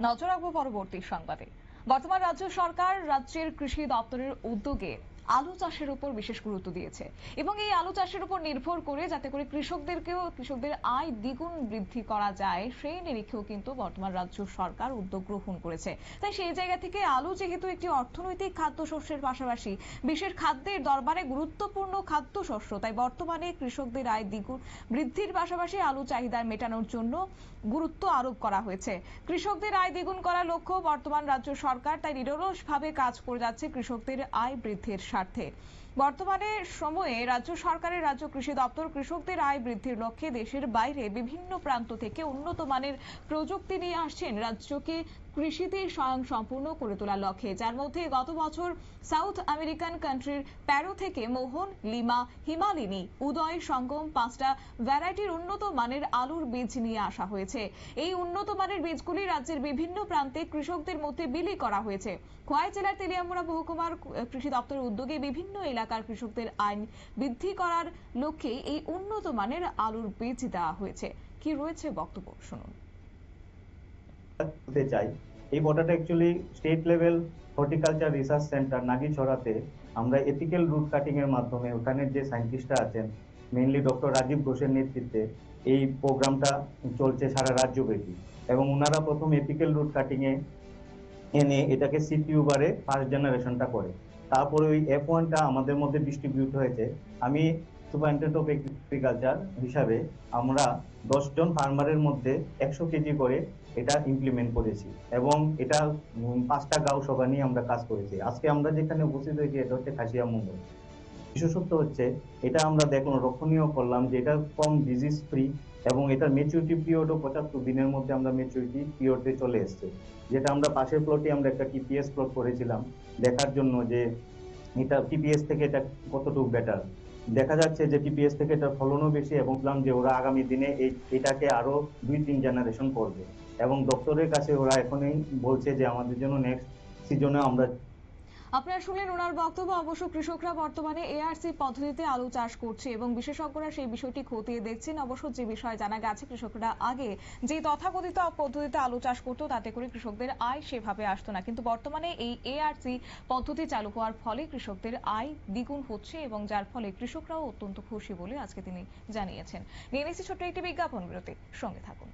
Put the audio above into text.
নজর রাখবো পরবর্তী সংবাদে। বর্তমান রাজ্য সরকার রাজ্যের কৃষি দপ্তরের উদ্যোগে আলু চাষের উপর বিশেষ গুরুত্ব দিয়েছে এবং এই আলু চাষের উপর নির্ভর করে যাতে করে কৃষকদের আয় দ্বিগুণ বৃদ্ধি করা যায় সেই নিরিখেও কিন্তু বর্তমান রাজ্য সরকার উদ্যোগ গ্রহণ করেছে। তাই সেই জায়গা থেকে আলু যেহেতু একটি অর্থনৈতিক খাদ্যশস্যের পাশাপাশি বিশেষ খাদ্যের দরবারে গুরুত্বপূর্ণ খাদ্যশস্য, তাই বর্তমানে কৃষকদের আয় দ্বিগুণ বৃদ্ধির পাশাপাশি আলু চাহিদা মেটানোর জন্য গুরুত্ব আরোপ করা হয়েছে। কৃষকদের আয় দ্বিগুণ করার লক্ষ্য বর্তমান রাজ্য সরকার তাই নিরলসভাবে কাজ করে যাচ্ছে কৃষকদের আয় বৃদ্ধির স্বার্থে। বর্তমানে সময়ে রাজ্য সরকারের রাজ্য কৃষি দপ্তর কৃষকদের আয় বৃদ্ধির লক্ষ্যে দেশের বাইরে বিভিন্ন প্রান্ত থেকে উন্নত মানের প্রযুক্তি নিয়ে আসছেন রাজ্যকে কৃষিতে স্বয়ংসম্পূর্ণ করে তোলার লক্ষ্যে, যার মধ্যে গত বছর সাউথ আমেরিকান কান্ট্রির প্যারো থেকে মোহন, লিমা, হিমালিনী, উদয়, সঙ্গম 5টা ভ্যারাইটির উন্নত মানের আলুর বীজ নিয়ে আসা হয়েছে। এই উন্নত মানের বীজগুলি রাজ্যের বিভিন্ন প্রান্তে কৃষকদের মধ্যে বিলি করা হয়েছে। খোয়াই জেলার তেলিয়ামুড়া মহকুমার কৃষি দপ্তরের উদ্যোগে বিভিন্ন এলাকার কৃষকদের আয় বৃদ্ধি করার লক্ষ্যে এই উন্নত মানের আলুর বীজ দেওয়া হয়েছে। কি রয়েছে বক্তব্য শুনুন। চাই এই বটাটা actually state level horticulture research centre নাগিছড়াতে আমরা এথিক্যাল রুট কাটিং এর মাধ্যমে ওখানে যে সায়েন্টিস্টরা আছেন মেইনলি ডক্টর রাজীব ঘোষের নেতৃত্বে এই প্রোগ্রামটা চলছে সারা রাজ্যব্যাপী এবং ওনারা প্রথম এথিক্যাল রুট কাটিং এনে এটাকে সিটিউবারে ফার্স্ট জেনারেশনটা করে, তারপরে ওই F1টা আমাদের মধ্যে ডিস্ট্রিবিউট হয়েছে। আমি সুপারিনটেন্ডেন্ট অফ এগ্রিকালচার হিসাবে আমরা 10 জন ফার্মারের মধ্যে 100 কেজি করে এটা ইমপ্লিমেন্ট করেছি এবং এটা 5টা গাঁও সভা নিয়ে আমরা কাজ করেছি। আজকে আমরা যেখানে উপস্থিত হয়েছি এটা হচ্ছে খাসিয়ামঙ্গল। বিশেষত্ব হচ্ছে এটা আমরা দেখলাম লক্ষণীয় করলাম যে এটা কম ডিজিজ ফ্রি এবং এটার ম্যাচুরিটি পিরিয়ডও 75 দিনের মধ্যে আমরা ম্যাচুরিটি পিরিয়ডে চলে এসছে। যেটা আমরা পাশের প্লটে আমরা একটা টিপিএস প্লট করেছিলাম দেখার জন্য যে এটা টিপিএস থেকে এটা কতটুকু বেটার। দেখা যাচ্ছে যে টিপিএস থেকে এটা ফলনও বেশি এবং বললাম যে ওরা আগামী দিনে এটাকে আরো 2-3 জেনারেশন করবে এবং দপ্তরের কাছে ওরা এখনই বলছে যে আমাদের জন্য নেক্সট সিজনে আমরা। আপনারা শুনলেন ওনার বক্তব্য। অবশ্য কৃষকরা বর্তমানে এআরসি পদ্ধতিতে আলু চাষ করছে এবং বিশেষজ্ঞরা সেই বিষয়টি খতিয়ে দেখছেন। অবশ্য যে বিষয়ে জানা গেছে কৃষকরা আগে যে তথাকথিত পদ্ধতিতে আলু চাষ করতো তাতে করে কৃষকদের আয় সেভাবে আসতো না, কিন্তু বর্তমানে এই এআরসি পদ্ধতি চালু হওয়ার ফলে কৃষকদের আয় দ্বিগুণ হচ্ছে এবং যার ফলে কৃষকরাও অত্যন্ত খুশি বলে আজকে তিনি জানিয়েছেন। নিয়ে নিচ্ছি ছোট্ট একটি বিজ্ঞাপন বিরতি, সঙ্গে থাকুন।